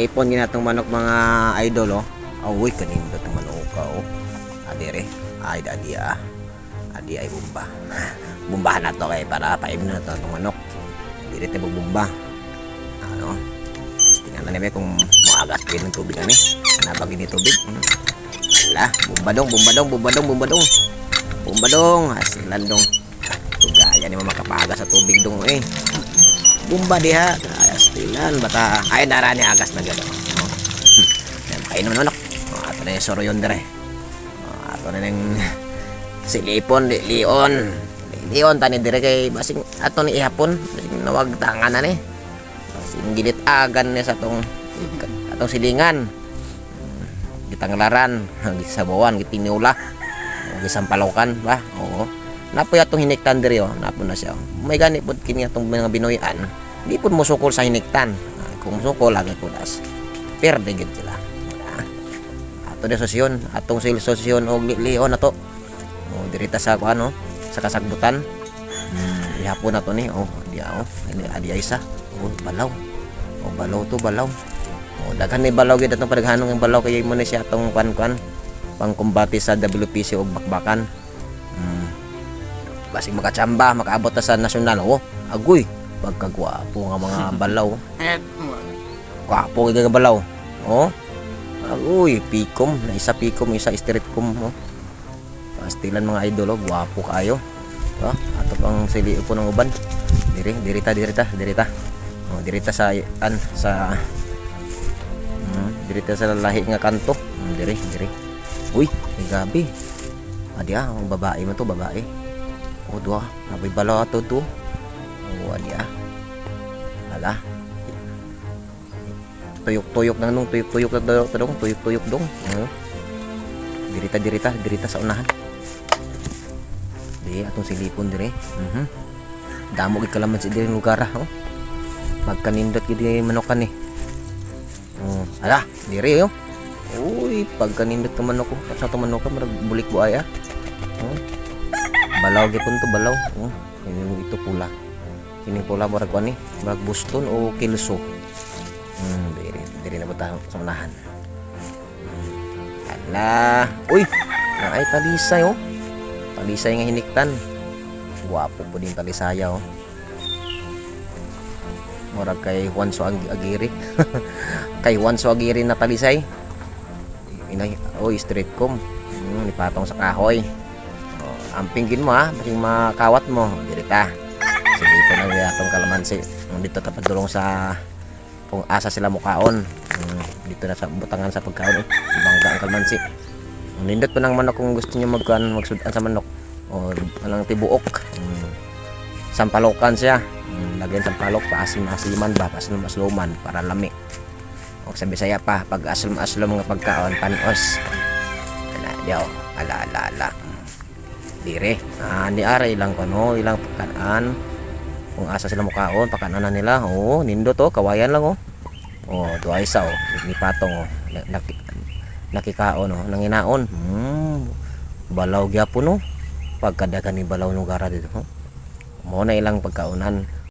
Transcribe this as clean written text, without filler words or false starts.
Ipon ginatong manok mga idol oh. Awoy kanin do tong manok oh. Adire. Ay adi Adi ay bumba. Bumbahan na to kay para paibon na to tong manok. Dire tayo bumba. Ano? Tingnan na namin kung maagas din ng tubig kami. Nabagi ni tubig. Wala, bumba dong. Bumba dong, hasilan dong. Tugaya ni makapagas sa tubig dong eh. Bumba diha, hasilan bata. Ay narani agas na gado. Kain naman manok. Ato na yung soro yun dire. Ato na yung silipon, Leon tani dire kay basing ato ni ihapon, basing nawag tangan na ni. Basing gilit agan ni sa atong silingan. Gitanglaran, gisabawan, gitinula, gisampalokan ba? Oo. Napoy atong hiniktan diri oh, napo na siya. May gani pud kini atong mga Binoyan. Di pud musukol sa hiniktan. Kung musukol lagi pudas. Perde gid sila. Ato de sosyon, atong sosyon og Leon nato. Oh, dirita sa ano, sa kasagbutan. Ihapon na to ni oh, dia oh. Adi isa. Oh, balaw. Oh, balaw. Oh, daghan ni balaw gyud atong padaghanong ang balaw kay mo ni siya atong kuan pangkumbati sa WPC og bakbakan. Basig makatsamba, makaabot ta sa nasyonal. Oh, agoy, pagkagwapo nga mga balaw. Gwapo gyud nga balaw. Oh. Agoy, pikom, isa street com oh. Pastilan mga idol, oh, gwapo kayo. Oh, ato pang sili po ng uban. Dirita. Oh, dirita sa dirita sa lahi nga kanto. Diri. Uy, may gabi. Adi ang babae mo to, babae. O duha, naboy balaw ato to. O adi Ala. Tuyok na nung, tuyok dong. Dirita sa unahan. Di atong silipon dire. Damo gid kalaman si dire lugar oh. Magkanindot gid manokan ni. Ala, diri yo. Uy, pagkanindot ka manok ko, sa to manok ka marag bulik buaya. Balaw gyapon to balaw. Ito pula. Kini pula marag ani, marag buston o kilso. Diri na butang sa unahan. Ala, uy, naay talisay oh. Talisay nga hiniktan. Guwapo po din talisaya oh. Murag kay Juan Aguirre. Kay Juan Aguirre na talisay. Street com. Ipatong sa kahoy. Ampingin mo ha, basing makawat mo. Dirita. Sige po na atong kalamansi. Dito tapadulong sa kung asa sila mukaon. Dito na sa butangan sa pagkaon. Bangga ang kalamansi. Nindot po ng manok kung gusto niyo magsudan sa manok. O anong tibuok. Sampalokan siya. Lagyan sampalok pa asim-asiman ba, pasluman para lami. O sa Bisaya pa, pag aslom-aslom nga pagkaon panos. Ala. Dire. Ni aray ilang kuno, ilang pagkaan. Kung asa sila mukaon, pakanan nila. Oh, nindo to, kawayan lang oh. Oh, duay sa oh, ni patong oh. Nakikaon oh, nanginaon. Balaw gyapon oh. Pagkadagan ni balaw no gara dito. Mo na ilang pagkaonan.